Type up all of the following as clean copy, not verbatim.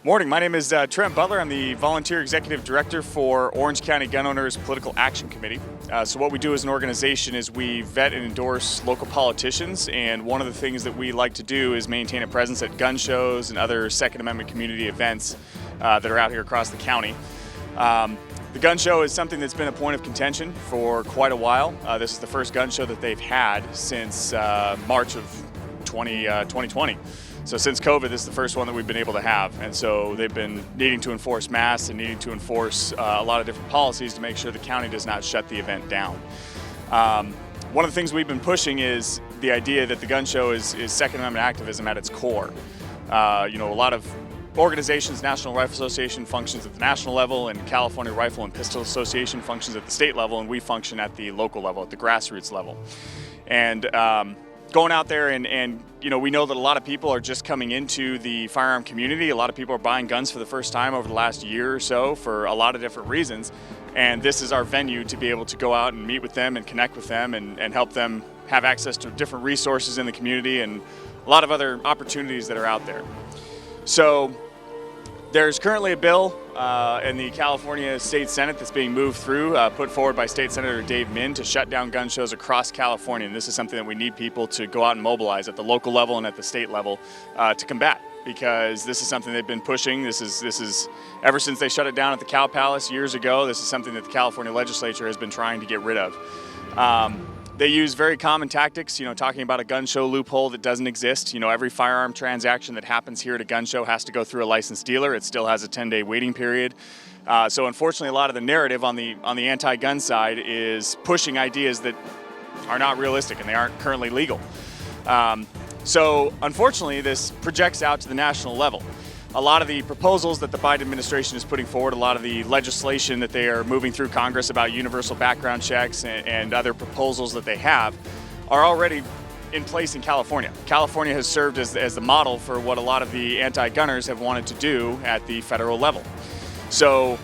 Morning, my name is Trent Butler. I'm the Volunteer Executive Director for Orange County Gun Owners Political Action Committee. So what we do as an organization is we vet and endorse local politicians, and one of the things that we like to do is maintain a presence at gun shows and other Second Amendment community events that are out here across the county. The gun show is something that's been a point of contention for quite a while. This is the first gun show that they've had since March of 2020. So since COVID, this is the first one that we've been able to have. And so they've been needing to enforce masks and needing to enforce a lot of different policies to make sure the county does not shut the event down. One of the things we've been pushing is the idea that the gun show is Second Amendment activism at its core. A lot of organizations, National Rifle Association functions at the national level, and California Rifle and Pistol Association functions at the state level, and we function at the local level, at the grassroots level. And going out there and we know that a lot of people are just coming into the firearm community. A lot of people are buying guns for the first time over the last year or so for a lot of different reasons. And this is our venue to be able to go out and meet with them and connect with them and help them have access to different resources in the community and a lot of other opportunities that are out there. So there's currently a bill in the California State Senate that's being moved through, put forward by State Senator Dave Min to shut down gun shows across California. And this is something that we need people to go out and mobilize at the local level and at the state level to combat, because this is something they've been pushing. This is ever since they shut it down at the Cow Palace years ago. This is something that the California legislature has been trying to get rid of. They use very common tactics, talking about a gun show loophole that doesn't exist. Every firearm transaction that happens here at a gun show has to go through a licensed dealer. It still has a 10-day waiting period. So unfortunately, a lot of the narrative on the anti-gun side is pushing ideas that are not realistic and they aren't currently legal. So unfortunately, this projects out to the national level. A lot of the proposals that the Biden administration is putting forward, a lot of the legislation that they are moving through Congress about universal background checks and other proposals that they have are already in place in California. California has served as the model for what a lot of the anti-gunners have wanted to do at the federal level. So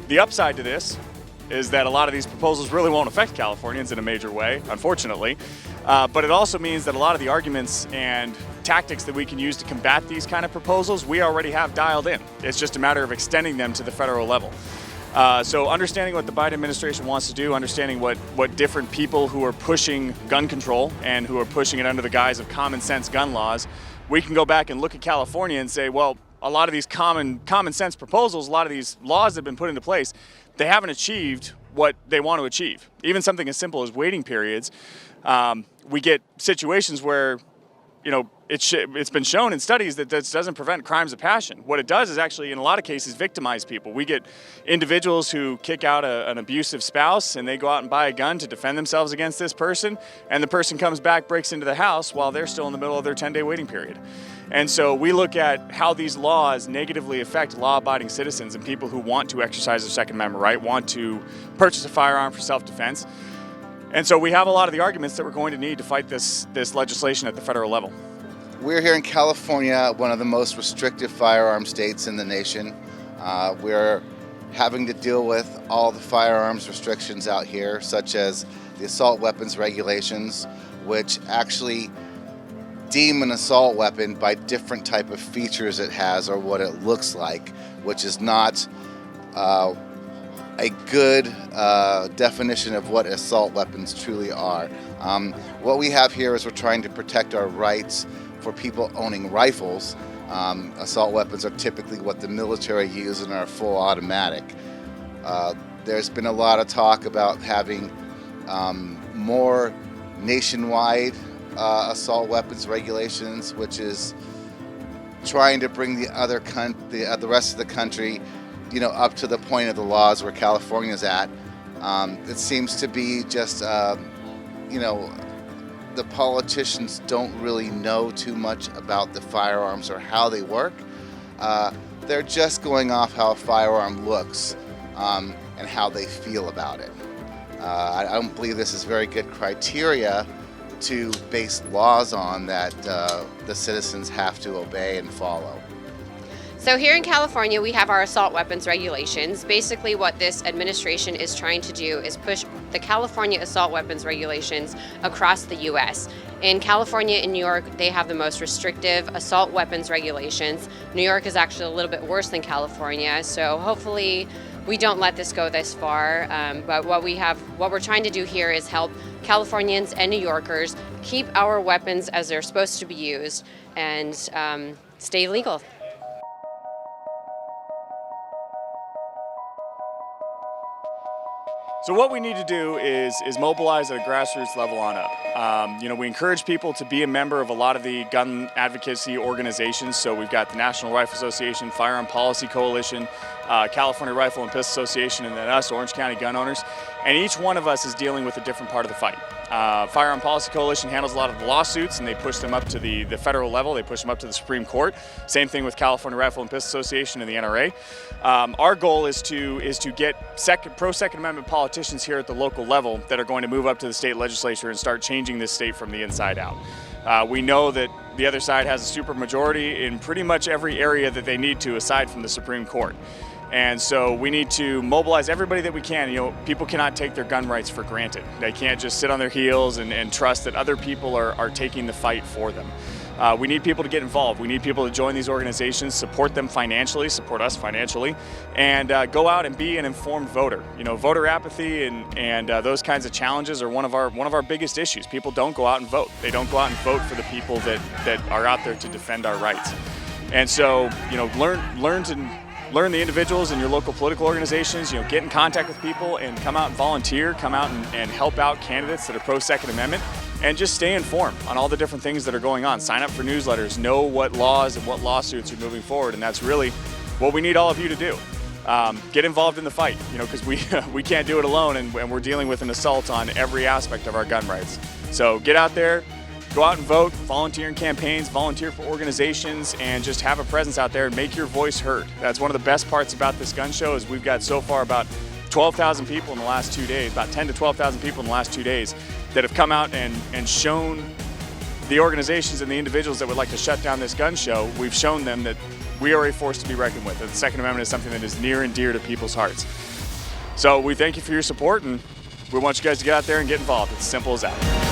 the upside to this is that a lot of these proposals really won't affect Californians in a major way, unfortunately. But it also means that a lot of the arguments and tactics that we can use to combat these kind of proposals, we already have dialed in. It's just a matter of extending them to the federal level. So understanding what the Biden administration wants to do, understanding what different people who are pushing gun control and who are pushing it under the guise of common sense gun laws, we can go back and look at California and say, well, a lot of these common sense proposals, a lot of these laws that have been put into place, they haven't achieved what they want to achieve. Even something as simple as waiting periods, we get situations where, it's been shown in studies that this doesn't prevent crimes of passion. What it does is actually, in a lot of cases, victimize people. We get individuals who kick out an abusive spouse and they go out and buy a gun to defend themselves against this person, and the person comes back, breaks into the house while they're still in the middle of their 10-day waiting period. And so we look at how these laws negatively affect law-abiding citizens and people who want to exercise their Second Amendment right, want to purchase a firearm for self-defense. And so we have a lot of the arguments that we're going to need to fight this legislation at the federal level. We're here in California, one of the most restrictive firearm states in the nation. We're having to deal with all the firearms restrictions out here, such as the assault weapons regulations, which actually deem an assault weapon by different type of features it has or what it looks like, which is not a good definition of what assault weapons truly are. What we have here is we're trying to protect our rights for people owning rifles. Assault weapons are typically what the military use and are full automatic. There's been a lot of talk about having more nationwide assault weapons regulations, which is trying to bring the rest of the country, up to the point of the laws where California's at. It seems to be just, the politicians don't really know too much about the firearms or how they work. They're just going off how a firearm looks and how they feel about it. I don't believe this is very good criteria to base laws on that the citizens have to obey and follow. So here in California, we have our assault weapons regulations. Basically, what this administration is trying to do is push the California assault weapons regulations across the U.S. In California and New York, they have the most restrictive assault weapons regulations. New York is actually a little bit worse than California, so hopefully we don't let this go this far. But what we're trying to do here is help Californians and New Yorkers keep our weapons as they're supposed to be used and stay legal. So what we need to do is mobilize at a grassroots level on up. We encourage people to be a member of a lot of the gun advocacy organizations. So we've got the National Rifle Association, Firearm Policy Coalition, California Rifle and Pistol Association, and then us, Orange County Gun Owners. And each one of us is dealing with a different part of the fight. Firearm Policy Coalition handles a lot of the lawsuits, and they push them up to the federal level. They push them up to the Supreme Court. Same thing with California Rifle and Pistol Association and the NRA. Our goal is to get pro-Second Amendment politicians here at the local level that are going to move up to the state legislature and start changing this state from the inside out. We know that the other side has a supermajority in pretty much every area that they need to, aside from the Supreme Court. And so we need to mobilize everybody that we can. People cannot take their gun rights for granted. They can't just sit on their heels and trust that other people are taking the fight for them. We need people to get involved. We need people to join these organizations, support them financially, support us financially, and go out and be an informed voter. Voter apathy and those kinds of challenges are one of our biggest issues. People don't go out and vote. They don't go out and vote for the people that are out there to defend our rights. And so, learn the individuals in your local political organizations, get in contact with people and come out and volunteer, come out and help out candidates that are pro-Second Amendment, and just stay informed on all the different things that are going on. Sign up for newsletters, know what laws and what lawsuits are moving forward, and that's really what we need all of you to do. Get involved in the fight, because we can't do it alone, and we're dealing with an assault on every aspect of our gun rights. So get out there, go out and vote, volunteer in campaigns, volunteer for organizations, and just have a presence out there and make your voice heard. That's one of the best parts about this gun show is we've got so far about 12,000 people in the last 2 days, about 10 to 12,000 people in the last 2 days that have come out and shown the organizations and the individuals that would like to shut down this gun show. We've shown them that we are a force to be reckoned with. The Second Amendment is something that is near and dear to people's hearts. So we thank you for your support, and we want you guys to get out there and get involved. It's as simple as that.